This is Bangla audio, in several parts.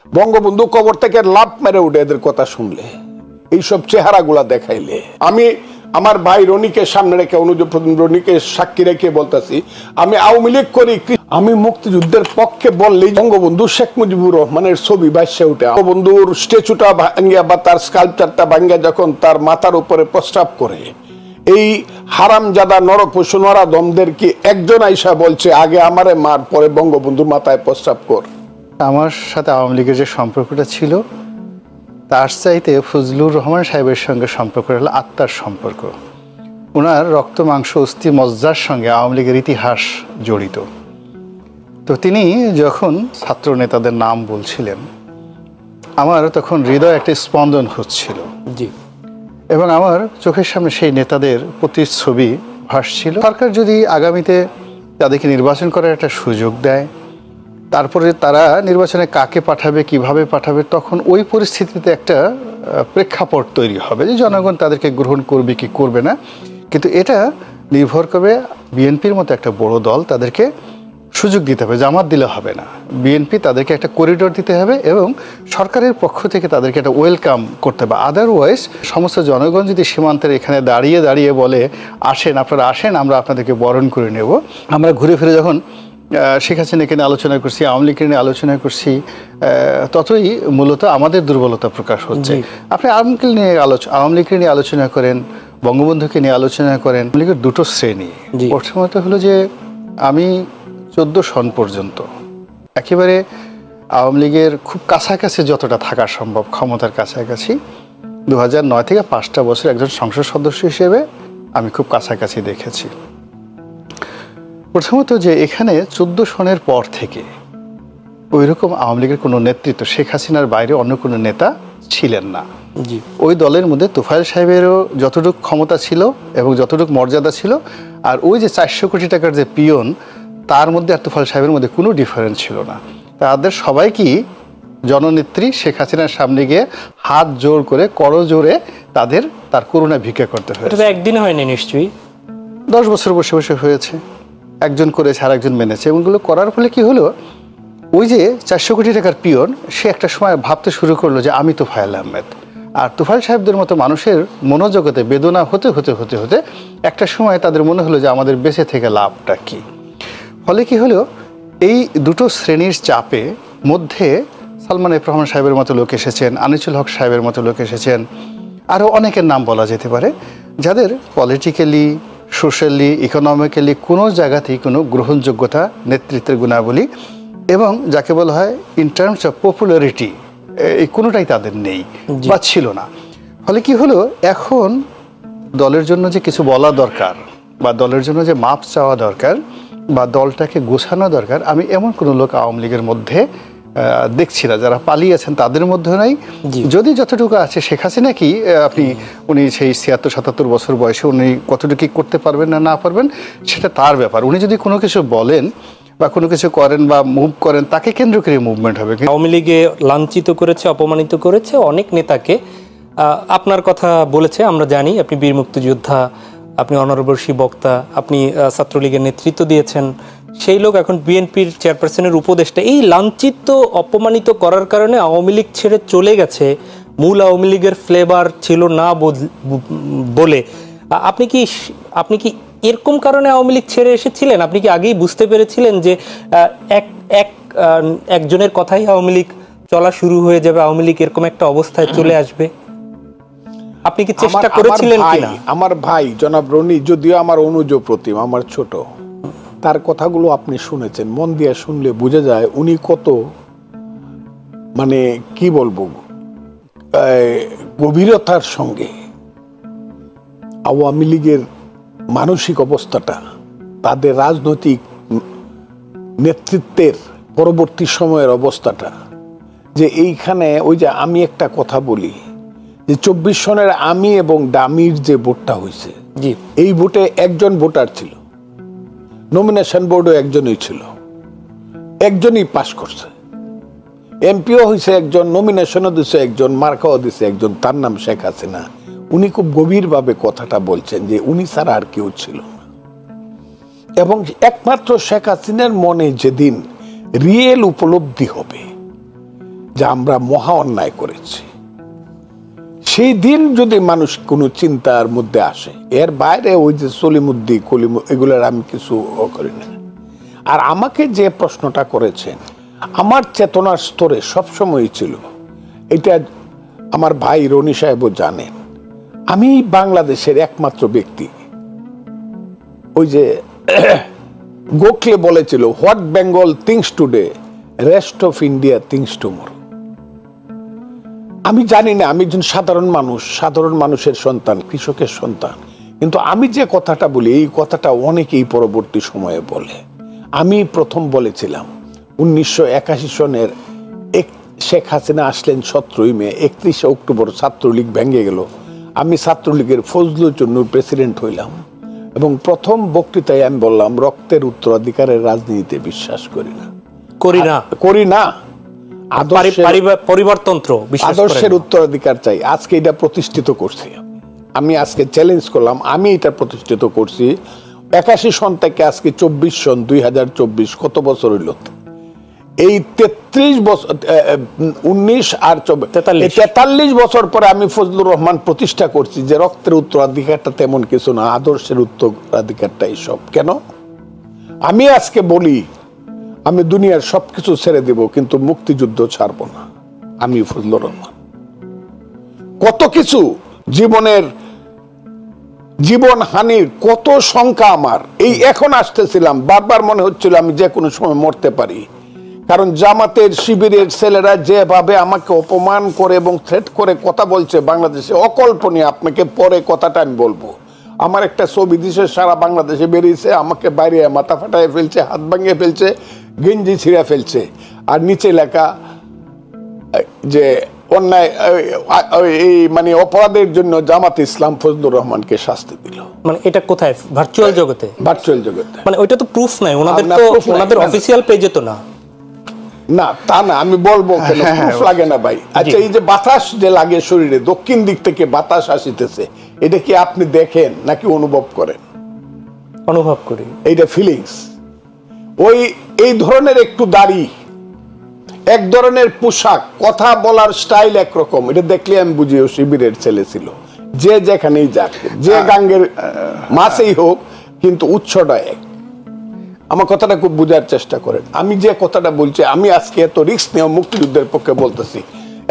বঙ্গবন্ধু কবর থেকে লাভ মেরে উঠে এদের কথা শুনলে, এইসব চেহারাগুলা দেখাইলে। আমি আমার ভাই রনিকে সামনে রেখে, অনুজ রনিকে সাক্ষী রেখে বলতেছি, আমি আওয়ামী লীগ করি, আমি মুক্তিযুদ্ধের পক্ষে বললেই বঙ্গবন্ধু শেখ মুজিবুর রহমানের ছবি ভাসে উঠে। বঙ্গবন্ধুর স্ট্যাচুটা ভাঙ্গিয়া বা তার স্কাল্পচারটা ভাঙ্গিয়া যখন তার মাথার উপরে প্রস্রাব করে, এই হারামজাদা নরপশু নরাধমদের কি একজন আইসা বলছে আগে আমারে মার, পরে বঙ্গবন্ধুর মাথায় প্রস্রাব কর? আমার সাথে আওয়ামী লীগের যে সম্পর্কটা ছিল, তার চাইতে ফজলুর রহমান সাহেবের সঙ্গে সম্পর্ক হলো আত্মার সম্পর্ক। ওনার রক্ত মাংস অস্থি মজ্জার সঙ্গে আওয়ামী লীগের ইতিহাস জড়িত। তো তিনি যখন ছাত্র নেতাদের নাম বলছিলেন, আমার তখন হৃদয় একটা স্পন্দন হচ্ছিল। জি। এবং আমার চোখের সামনে সেই নেতাদের প্রতিচ্ছবি ভাসছিল। সরকার যদি আগামীতে তাদেরকে নির্বাচন করার একটা সুযোগ দেয়, তারপরে তারা নির্বাচনে কাকে পাঠাবে, কিভাবে পাঠাবে, তখন ওই পরিস্থিতিতে একটা প্রেক্ষাপট তৈরি হবে যে জনগণ তাদেরকে গ্রহণ করবে কি করবে না। কিন্তু এটা নির্ভর করবে বিএনপির মতো একটা বড় দল তাদেরকে সুযোগ দিতে হবে, জামাত দিলে হবে না। বিএনপি তাদেরকে একটা করিডোর দিতে হবে এবং সরকারের পক্ষ থেকে তাদেরকে একটা ওয়েলকাম করতে হবে। আদারওয়াইজ সমস্ত জনগণ যদি সীমান্তের এখানে দাঁড়িয়ে দাঁড়িয়ে বলে আসেন, আপনারা আসেন, আমরা আপনাদেরকে বরণ করে নেব। আমরা ঘুরে ফিরে যখন শেখ হাসিনাকে নিয়ে আলোচনা করছি, আওয়ামী লীগকে নিয়ে আলোচনা করছি, ততই মূলত আমাদের দুর্বলতা প্রকাশ হচ্ছে। আপনি আওয়ামী লীগকে নিয়ে আলোচনা করেন, বঙ্গবন্ধুকে নিয়ে আলোচনা করেন। আওয়ামী লীগের দুটো শ্রেণী। প্রথমত হলো যে আমি 14 সন পর্যন্ত একেবারে আওয়ামী লীগের খুব কাছাকাছি যতটা থাকা সম্ভব, ক্ষমতার কাছাকাছি, 2009 থেকে 5টা বছর একজন সংসদ সদস্য হিসেবে আমি খুব কাছাকাছি দেখেছি। প্রথমত যে এখানে 14 সনের পর থেকে ওই রকম আওয়ামী লীগের কোনো নেতৃত্ব, শেখ হাসিনার বাইরে অন্য কোনো নেতা ছিলেন না। ওই দলের মধ্যে তোফায়েল সাহেবেরও যতটুকু ক্ষমতা ছিল এবং যতটুকু মর্যাদা ছিল, আর ওই যে 400 কোটি টাকার যে পিয়ন, তার মধ্যে আর তোফায়েল সাহেবের মধ্যে কোনো ডিফারেন্স ছিল না। তাদের সবাইকেই জননেত্রী শেখ হাসিনার সামনে গিয়ে হাত জোর করে, করজোড়ে তার করুণা ভিক্ষা করতে হয়েছে। এটা একদিনে হয়নি নিশ্চয়ই, 10 বছর বসে বসে হয়েছে। একজন করেছে আর একজন মেনেছে। এগুলো করার ফলে কি হলো, ওই যে 400 কোটি টাকার পিয়ন, সে একটা সময় ভাবতে শুরু করলো যে আমি তোফায়েল আহমেদ। আর তোফায়েল সাহেবদের মতো মানুষের মনোজগতে বেদনা হতে হতে হতে হতে একটা সময় তাদের মনে হলো যে আমাদের বেঁচে থেকে লাভটা কি। ফলে কি হলো, এই দুটো শ্রেণীর চাপে মধ্যে সালমান এফ রহমান সাহেবের মতো লোক এসেছেন, আনিসুল হক সাহেবের মতো লোক এসেছেন, আরও অনেকের নাম বলা যেতে পারে, যাদের পলিটিক্যালি, সোশ্যালি, ইকোনমিক্যালি কোনো জায়গাতেই কোনো গ্রহণযোগ্যতা, নেতৃত্বের গুণাবলী এবং যাকে বলা হয় ইন টার্মস অফ পপুলারিটি, এই কোনোটাই তাদের নেই বা ছিল না। ফলে কি হলো, এখন দলের জন্য যে কিছু বলা দরকার বা দলের জন্য যে মাপ চাওয়া দরকার বা দলটাকে গোছানো দরকার, আমি এমন কোনো লোক আওয়ামী লীগের মধ্যে দেখছি না। যারা পালিয়েছেন তাদের মধ্যে নাই। যদি যতটুকু আছে, শেখ হাসিনা কি উনি সেই 76-77 বছর বয়সে উনি কতটুকু করতে পারবেন না না পারবেন সেটা তার ব্যাপার। উনি যদি কোনো কিছু বলেন বা কোনো কিছু করেন বা মুভ করেন, তাকে কেন্দ্র করে মুভমেন্ট হবে। আওয়ামী লীগে লাঞ্ছিত করেছে, অপমানিত করেছে অনেক নেতাকে। আপনার কথা বলেছে, আমরা জানি আপনি বীর মুক্তিযোদ্ধা, আপনি অনারবর্ষী বক্তা, আপনি ছাত্রলীগের নেতৃত্ব দিয়েছেন। সেই লোক এখন বিএনপির চেয়ারপারসনের উপদেষ্টা। এই লাঞ্ছিত অপমানিত করার কারণে আওয়ামী লীগ ছেড়ে চলে গেছে, মূল আওয়ামী লীগের ফ্লেভার ছিল না বলে। আপনি কি এরকম কারণে আওয়ামী লীগ ছেড়ে এসেছিলেন? আপনি কি আগেই বুঝতে পেরেছিলেন যে একজনের কথাই আওয়ামী লীগ চলা শুরু হয়ে যাবে, আওয়ামী লীগ এরকম একটা অবস্থায় চলে আসবে? আপনি কি চেষ্টা করেছিলেন কিনা? আমার ভাই জনাব রনি, যদিও আমার অনুজ প্রতিম, আমার ছোট, তার কথাগুলো আপনি শুনেছেন, মন দিয়ে শুনলে বোঝা যায় উনি কত, মানে কি বলবো, গভীরতার সঙ্গে আওয়ামী লীগের মানসিক অবস্থাটা, তাদের রাজনৈতিক নেতৃত্বের পরবর্তী সময়ের অবস্থাটা, যে এইখানে ওই যে আমি একটা কথা বলি যে 24 সনের আমি এবং ডামির যে ভোটটা হয়েছে, এই ভোটে একজন ভোটার ছিল, নমিনেশন বোর্ডও একজনই ছিল, একজনই পাশ করছে, এমপিও হয়েছে একজন, নমিনেশনও দিছে একজন, মার্কাও দিছে একজন, তার নাম শেখ হাসিনা। উনি খুব গভীরভাবে কথাটা বলছেন যে উনি ছাড়া আর কেউ ছিল না। এবং একমাত্র শেখ হাসিনার মনে যেদিন রিয়েল উপলব্ধি হবে যে আমরা মহা অন্যায় করেছি, সেই দিন যদি মানুষ কোনো চিন্তার মধ্যে আসে, এর বাইরে ওই যে সলিমুদ্দি কলিম এগুলোর আমি কিছু করি না। আর আমাকে যে প্রশ্নটা করেছেন, আমার চেতনার স্তরে সবসময় ছিল, এটা আমার ভাই রনি সাহেবও জানেন, আমি বাংলাদেশের একমাত্র ব্যক্তি, ওই যে গোখলে বলেছিল, what Bengal things today rest of India things tomorrow. আমি জানি না, আমি একজন সাধারণ মানুষ, সাধারণ মানুষের সন্তান, কৃষকের সন্তান, কিন্তু আমি যে কথাটা বলি, এই কথাটা অনেকেই পরবর্তী সময়ে বলে। আমি প্রথম বলেছিলাম 1981 সনের শেখ হাসিনা আসলেন 17 মে, 31 অক্টোবর ছাত্রলীগ ভেঙে গেল, আমি ছাত্রলীগের ফজলুর জন্য প্রেসিডেন্ট হইলাম, এবং প্রথম বক্তৃতায় আমি বললাম, রক্তের উত্তরাধিকারের রাজনীতিতে বিশ্বাস করি না, করি না, পরিবারতন্ত্র, আদর্শের উত্তরাধিকার চাই। আজকে এটা প্রতিষ্ঠিত করছি, আমি আজকে চ্যালেঞ্জ করলাম, আমি এটা প্রতিষ্ঠিত করছি। 81 সন থেকে আজকে 24 সন, 2024, কত বছর হইল? এই 33 বছর, 19 আর 43 বছর পরে আমি ফজলুর রহমান প্রতিষ্ঠা করছি যে রক্তের উত্তরাধিকারটা তেমন কিছু না, আদর্শের উত্তরাধিকারটাই সব। কেন? আমি আজকে বলি, আমি দুনিয়ার সবকিছু ছেড়ে দেব, কিন্তু মুক্তিযুদ্ধ ছাড়বো না। আমি ফজলুর রহমান কত কিছু জীবন হানির কত শঙ্কা আমার, এই এখন আসতেছিলাম, বারবার মনে হচ্ছিল আমি যে কোনো সময় মরতে পারি, কারণ জামাতের শিবিরের ছেলেরা যেভাবে আমাকে অপমান করে এবং থ্রেট করে কথা বলছে বাংলাদেশে, অকল্পনীয়। আপনাকে পরে কথাটা আমি বলবো। আমার একটা ছবি দিছে, সারা বাংলাদেশে বেরিয়েছে, আমাকে বাইরে মাথা ফাটায় ফেলছে, হাত ভাঙিয়ে ফেলছে, গেঞ্জি ছিঁড়ে ফেলছে, আর নিচে লেখা যে অন্যায়, এই মানে অপরাধের জন্য জামাত ইসলাম ফজলুর রহমানকে শাস্তি দিল। মানে এটা কোথায়? ভার্চুয়াল জগতে? ভার্চুয়াল জগতে। মানে ওইটা তো প্রুফ নাই ওনাদের, তো ওনাদের অফিসিয়াল পেজে তো না। না, তা না, আমি বলবো কেন, প্রুফ লাগে না ভাই। আচ্ছা, এই যে বাতাস যে লাগে শরীরে, দক্ষিণ দিক থেকে বাতাস আসিতেছে, এটা কি আপনি দেখেন নাকি অনুভব করেন? অনুভব করি। এইটা ফিলিংস। এই ধরনের একটু দাড়ি, এক ধরনের পোশাক, কথা বলার স্টাইল একরকম, এটা দেখলে আমি বুঝি ও শিবিরের ছেলে ছিল। যে যেখানেই যাক, যে গাঙ্গের মাছেই হোক, কিন্তু উৎসটা এক। আমার কথাটা খুব বোঝার চেষ্টা করেন। আমি যে কথাটা বলছি, আমি আজকে এত রিস্ক নিয়ে মুক্তিযুদ্ধের পক্ষে বলতেছি,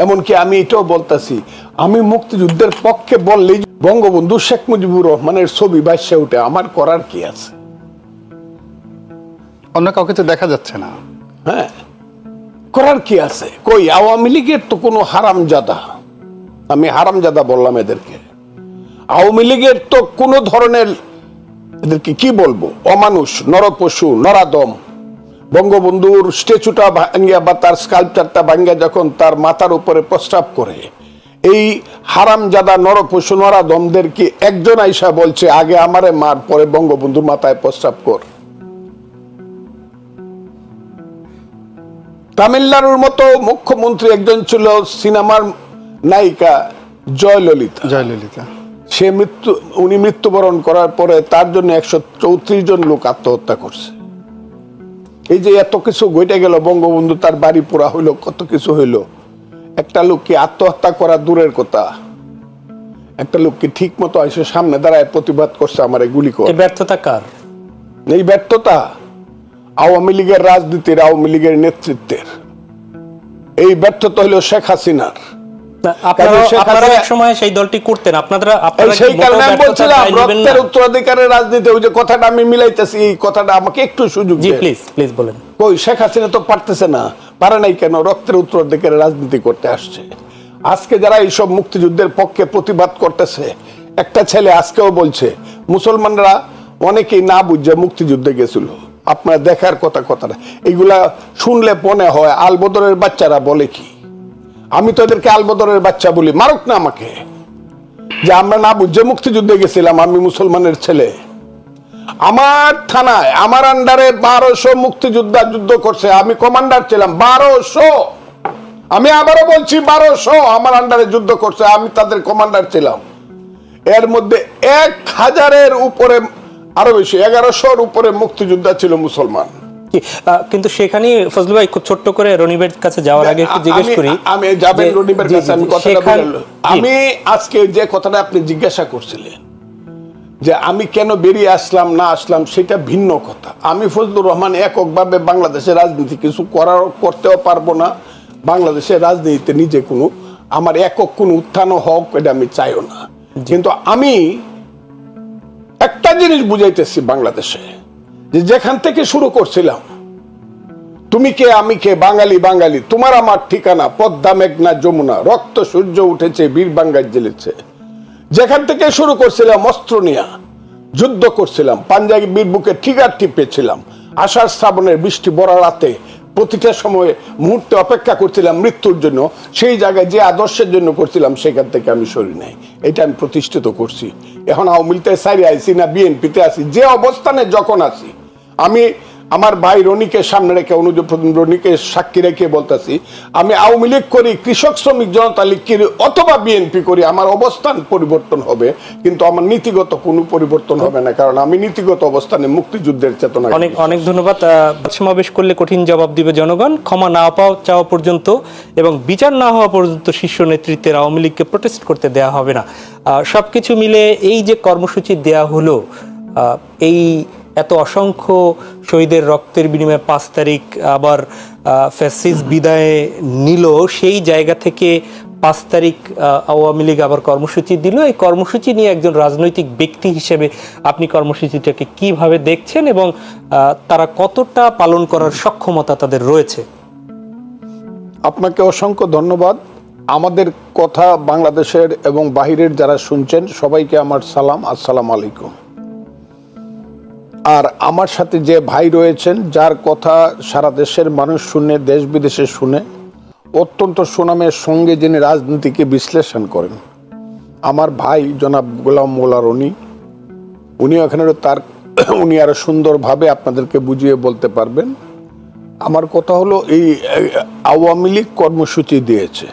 এমনকি আমি এটাও বলতেছি, আমি মুক্তিযুদ্ধের পক্ষে বললেই বঙ্গবন্ধু শেখ মুজিবুর রহমানের ছবি ভাসে উঠে, আমার করার কি আছে? অন্য কাউকে তো দেখা যাচ্ছে না। হ্যাঁ, করার কি আছে? কই আওয়ামী লীগের তো কোনো হারামজাদা, আমি হারামজাদা বললাম এদেরকে, আওয়ামী লীগের তো কোনো ধরনের, এদেরকে কি বলবো, অমানুষ, নরপশু, নরাদম। বঙ্গবন্ধুর স্ট্যাচুটা ভাঙ্গিয়া বা তার স্কাল্পচারটা ভাঙ্গিয়া যখন তার মাথার উপরে প্রস্রাব করে, এই হারামজাদা নরপশু নরাদমদের কি একজন আইসা বলছে আগে আমারে মার, পরে বঙ্গবন্ধুর মাথায় প্রস্রাব কর? তামিলনাড়ুর মতো মুখ্যমন্ত্রী একজন ছিল, সিনেমার নায়িকা জয়ললিতা। উনি মৃত্যুবরণ করার পরে তার জন্য 134 জন লোক আত্মহত্যা করছে। এই যে এত কিছু ঘটে গেল, বঙ্গবন্ধু তার বাড়ি পোড়া হইলো, কত কিছু হইলো, একটা লোককে আত্মহত্যা করা দূরের কথা, একটা লোককে ঠিক মতো এসে সামনে দাঁড়ায় প্রতিবাদ করছে, আমার গুলি করে। ব্যর্থতা কার? এই ব্যর্থতা আওয়ামী লীগের রাজনীতির, আওয়ামী লীগের নেতৃত্বের। এই ব্যর্থতা হলো শেখ হাসিনার। আপনারা এক সময় সেই দলটি করতেন, আপনারা সেই কারণে আমি বলছিলাম রক্তের উত্তরাধিকারের রাজনীতি, ওই যে কথাটা আমি মিলাইতেছি, এই কথাটা আমাকে একটু সুযোগ দিন। প্লিজ বলেন। কই শেখ হাসিনা তো পারতেছে না, পারে নাই কেন? রক্তের উত্তরাধিকারের রাজনীতি করতে আসছে। আজকে যারা এইসব মুক্তিযুদ্ধের পক্ষে প্রতিবাদ করতেছে, একটা ছেলে আজকেও বলছে মুসলমানরা অনেকেই না বুঝে মুক্তিযুদ্ধে গেছিল। আপনার দেখার কথাটা এইগুলা শুনলে মনে হয় আলবদরের বাচ্চারা বলে কি, আমি তো এদেরকে আলবদরের বাচ্চা বলি, মারুক না আমাকে, যে আমরা না বুঝে মুক্তিযুদ্ধে গেছিলাম। আমি মুসলমানের ছেলে, আমার থানায় আমার আন্ডারে 1200 মুক্তিযোদ্ধা যুদ্ধ করছে, আমি কমান্ডার ছিলাম। 1200, আমি আবারও বলছি 1200 আমার আন্ডারে যুদ্ধ করছে, আমি তাদের কমান্ডার ছিলাম। এর মধ্যে 1000-এর উপরে, আরো বেশি 1100-র উপরে মুক্তিযোদ্ধা ছিল মুসলমান। কি জি, কিন্তু সেখানে ফজলু ভাই খুব ছোট্ট করে রনিবের কাছে যাওয়ার আগে একটু জিজ্ঞেস করি। আমি যাবেন রনিবের জি, কাছে, আমি জি, কথাটা সেখান- বললাম। জি। আমি আজকে যে কথাটা আপনি জিজ্ঞাসা করছিলেন যে আমি কেন বেরিয়ে আসলাম না আসলাম, সেটা ভিন্ন কথা। আমি ফজলুর রহমান এককভাবে বাংলাদেশের রাজনীতি কিছু করতেও পারবো না। বাংলাদেশের রাজনীতিতে নিজে কোনো আমার একক কোনো উত্থান হোক, এটা আমি চাইও না। কিন্তু আমি একটা জিনিস বুঝাইতেছি বাংলাদেশে, যে যেখান থেকে শুরু করছিলাম, তুমি কে আমি কে, বাঙালি বাঙালি, তোমার আমার ঠিকানা, পদ্মা মেঘনা যমুনা, রক্ত সূর্য উঠেছে, বীর বাঙ্গাল জ্বেলেছে, যেখান থেকে শুরু করছিলাম অস্ত্র নিয়ে যুদ্ধ করছিলাম, পাঞ্জাবির বুকে ট্রিগার টিপেছিলাম, আষাঢ় শ্রাবণের বৃষ্টি বড় রাতে প্রতিটা সময়ে মুহূর্তে অপেক্ষা করছিলাম মৃত্যুর জন্য, সেই জায়গায় যে আদর্শের জন্য করছিলাম সেখান থেকে আমি সরি নাই। এটা আমি প্রতিষ্ঠিত করছি। এখন আওয়ামী লীগে সাইরে আইসি না বিএনপিতে আছি, যে অবস্থানে যখন আছি, আমি আমার ভাই রনিকে সামনে রেখে, অনুজ রনিকে সাক্ষী রেখে বলতেছি, আমি আওয়ামী লীগ করি, কৃষক শ্রমিক জনতা লীগ করি, অথবা বিএনপি করি, আমার অবস্থান পরিবর্তন হবে, কিন্তু আমার নীতিগত কোনো পরিবর্তন হবে না, কারণ আমি নীতিগত অবস্থানে মুক্তিযুদ্ধের চেতনা। অনেক অনেক ধন্যবাদ। সমাবেশ করলে কঠিন জবাব দিবে জনগণ, ক্ষমা না চাওয়া পর্যন্ত এবং বিচার না হওয়া পর্যন্ত শীর্ষ নেতৃত্বের আওয়ামী লীগকে প্রোটেস্ট করতে দেয়া হবে না। সবকিছু মিলে এই যে কর্মসূচি দেয়া হলো, এই এত অসংখ্য শহীদের রক্তের বিনিময়ে 5 তারিখ আবার ফ্যাসিস্ট বিদায় নিল, সেই জায়গা থেকে 5 তারিখ আওয়ামী লীগ আবার কর্মসূচি দিল। এই কর্মসূচি নিয়ে একজন রাজনৈতিক ব্যক্তি হিসেবে আপনি কর্মসূচিটাকে কিভাবে দেখছেন এবং তারা কতটা পালন করার সক্ষমতা তাদের রয়েছে? আপনাকে অসংখ্য ধন্যবাদ। আমাদের কথা বাংলাদেশের এবং বাহিরের যারা শুনছেন সবাইকে আমার সালাম, আসসালামু আলাইকুম। আর আমার সাথে যে ভাই রয়েছেন, যার কথা সারা দেশের মানুষ শুনে, দেশ বিদেশে শুনে, অত্যন্ত সুনামের সঙ্গে যিনি রাজনীতিকে বিশ্লেষণ করেন, আমার ভাই জনাব গোলাম মোল্লা রনি, উনি এখানে উনি আরো সুন্দরভাবে আপনাদেরকে বুঝিয়ে বলতে পারবেন। আমার কথা হলো, এই আওয়ামী লীগ কর্মসূচি দিয়েছে,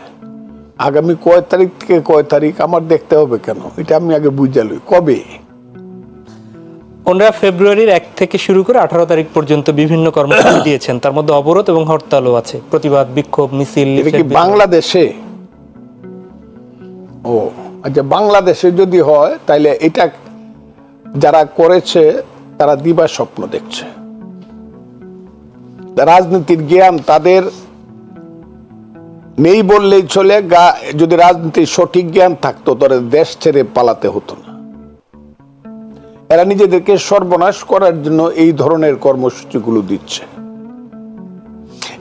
আগামী কয় তারিখ থেকে কয় তারিখ আমার দেখতে হবে কেন, এটা আমি আগে বুঝে লই। কবে? 15 ফেব্রুয়ারির 1 থেকে শুরু করে 18 তারিখ পর্যন্ত বিভিন্ন কর্মসূচি দিয়েছেন, তার মধ্যে অবরোধ এবং হরতালও আছে, প্রতিবাদ বিক্ষোভ মিছিল। এটা কি বাংলাদেশে? ও আচ্ছা, বাংলাদেশে যদি হয় তাহলে এটা যারা করেছে তারা দিবা স্বপ্ন দেখছে। রাজনীতির জ্ঞান তাদের নেই বললেই চলে। যদি রাজনীতির সঠিক জ্ঞান থাকতো তাহলে দেশ ছেড়ে পালাতে হতো না। এরা নিজেদেরকে সর্বনাশ করার জন্য এই ধরনের কর্মসূচিগুলো দিচ্ছে।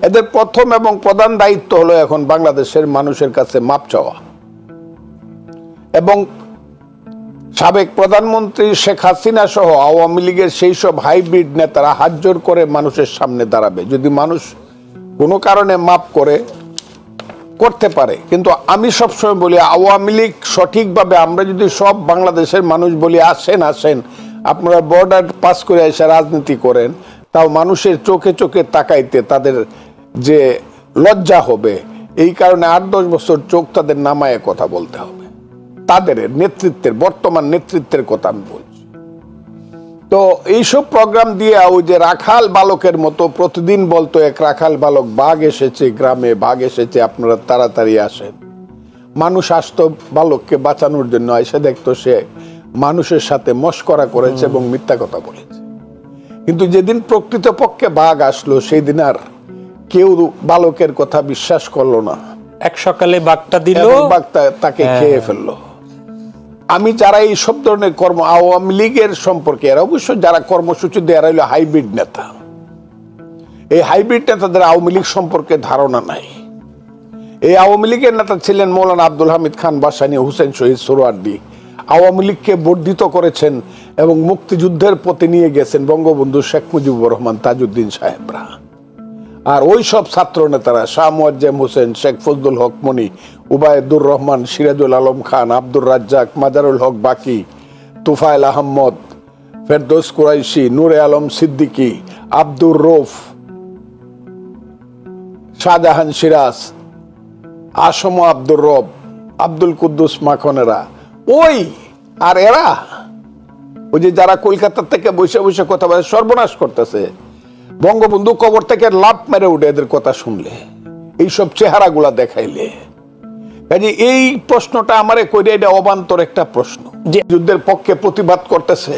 এদের প্রথম এবং প্রধান দায়িত্ব হলো এখন বাংলাদেশের মানুষের কাছে মাপ চাওয়া, এবং সাবেক প্রধানমন্ত্রী শেখ হাসিনা সহ আওয়ামী লীগের সেই সব হাইব্রিড নেতারা হাত জোর করে মানুষের সামনে দাঁড়াবে। যদি মানুষ কোনো কারণে মাপ করতে পারে, কিন্তু আমি সবসময় বলি আওয়ামী লীগ সঠিকভাবে, আমরা যদি সব বাংলাদেশের মানুষ বলি আসেন আসেন, আপনারা বর্ডার পাস করে এসে রাজনীতি করেন, তাও মানুষের চোখে চোখে তাকাইতে তাদের যে লজ্জা হবে, এই কারণে 8-10 বছর চোখ তাদের নামায় কথা বলতে হবে। তাদের নেতৃত্বের, বর্তমান নেতৃত্বের কথা আমি বলছি। তো এইসব প্রোগ্রাম দিয়ে ওই যে রাখাল বালকের মতো প্রতিদিন বলতো, এক রাখাল বালক, বাঘ এসেছে গ্রামে, বাঘ এসেছে, আপনারা তাড়াতাড়ি আসেন। মানুষ আসতো বালককে বাঁচানোর জন্য, এসে দেখতো সে মানুষের সাথে মশকরা করেছে এবং মিথ্যা কথা বলেছে। কিন্তু যেদিন প্রকৃতপক্ষে বাঘ আসলো, সেই দিন আর কেউ বালকের কথা বিশ্বাস করলো না। এক সকালে বাঘটা দিল, বাঘ তাকে খেয়ে ফেললো। আমি যারা এই সব ধরনের আওয়ামী লীগের সম্পর্কে, এরা অবশ্য যারা কর্মসূচি দেয় এরা হলো হাইব্রিড নেতা। এই হাইব্রিড নেতাদের আওয়ামী লীগ সম্পর্কে ধারণা নাই। এই আওয়ামী লীগের নেতা ছিলেন মৌলানা আব্দুল হামিদ খান বাসানী, হুসেন শহীদ সোহরাওয়ার্দী। আওয়ামী লীগকে বর্ধিত করেছেন এবং মুক্তিযুদ্ধের পথে নিয়ে গেছেন বঙ্গবন্ধু শেখ মুজিবুর রহমান, তাজউদ্দিন সাহেবরা। আর ওই সব ছাত্র নেতারা শাহ মুয়াজ্জেম হোসেন, শেখ ফজলুল হক মনি, উবায়দুর রহমান, সিরাজুল আলম খান, আব্দুর রাজ্জাক, মাজারুল হক বাকি, তুফাইল আহমদ, ফেরদৌস কুরাইশি, নূরে আলম সিদ্দিকী, আব্দুর রৌফ, শাহজাহান সিরাজ, আসম আব্দুর রব, আব্দুল কুদ্দুস মাখনেরা, ওই আর এরা ওই যে যারা কলকাতা থেকে বসে বসে কথা বলে সর্বনাশ করতেছে। বঙ্গবন্ধু কবর থেকে লাফ মেরে উঠে এদের কথা শুনলে, এইসব চেহারাগুলা দেখাইলে, কাজে এই প্রশ্নটা আমারে কইরে, এটা অবান্তর একটা প্রশ্ন। যে যুদ্ধের পক্ষে প্রতিবাদ করতেছে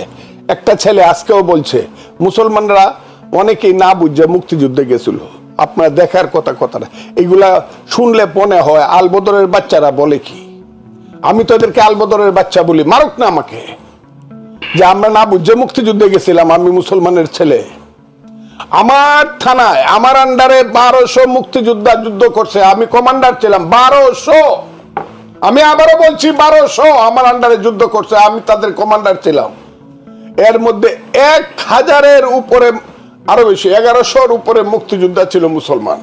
একটা ছেলে আজকেও বলছে মুসলমানরা অনেকেই না বুঝে মুক্তিযুদ্ধে গেছিল। আপনার দেখার কথাটা এইগুলা শুনলে মনে হয় আলবদরের বাচ্চারা বলে কি। আমি তো এদেরকে আলবদরের বাচ্চা বলি, মারুক না আমাকে, যে আমরা না বুঝে মুক্তিযুদ্ধে গেছিলাম। আমি মুসলমানের ছেলে, আমার থানায় আমার আন্ডারে 1200 মুক্তিযোদ্ধা যুদ্ধ করছে, আমি কমান্ডার ছিলাম। 1200, আমি আবারও বলছি 1200 আমার আন্ডারে যুদ্ধ করছে, আমি তাদের কমান্ডার ছিলাম। এর মধ্যে 1000-এর উপরে, আরো বেশি 1100-র উপরে মুক্তিযোদ্ধা ছিল মুসলমান।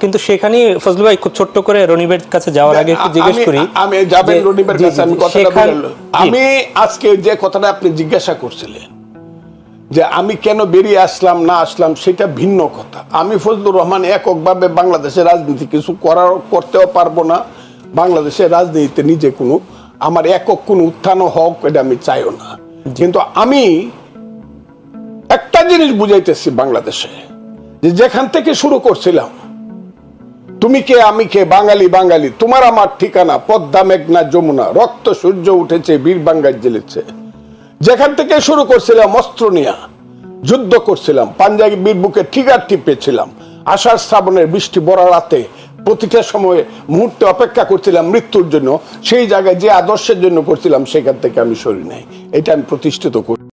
কিন্তু সেখানে ফজলু ভাই খুব ছোট্ট করে রনিবের কাছে যাওয়ার আগে একটু জিজ্ঞেস করি। আমি যাবেন রনিবের কাছে, আমি কথাটা বললাম। আমি আজকে যে কথাটা আপনি জিজ্ঞাসা করছিলেন যে আমি কেন বেরিয়ে আসলাম না আসলাম, সেটা ভিন্ন কথা। আমি ফজলুর রহমান এককভাবে বাংলাদেশের রাজনীতি কিছু করতেও পারবো না। বাংলাদেশের রাজনীতিতে নিজে কোনো আমার একক কোনো উত্থানও হোক, এটা আমি চাইও না। কিন্তু আমি একটা জিনিস বুঝাইতেছি বাংলাদেশে, যে যেখান থেকে শুরু করছিলাম, তুমি কে আমি কে, বাঙালি বাঙালি, তোমার আমার ঠিকানা, পদ্মা মেঘনা যমুনা, রক্ত সূর্য উঠেছে বীর বাঙ্গায় জ্বেলেছে। যেখান থেকে শুরু করছিলাম অস্ত্র নিয়ে যুদ্ধ করছিলাম, পাঞ্জাবির বুকে ট্রিগার টিপেছিলাম, আষাঢ় শ্রাবণের বৃষ্টি বড় রাতে প্রতিটা সময়ে মুহূর্তে অপেক্ষা করছিলাম মৃত্যুর জন্য, সেই জায়গায় যে আদর্শের জন্য করছিলাম সেখান থেকে আমি সরি নাই। এটা আমি প্রতিষ্ঠিত করি।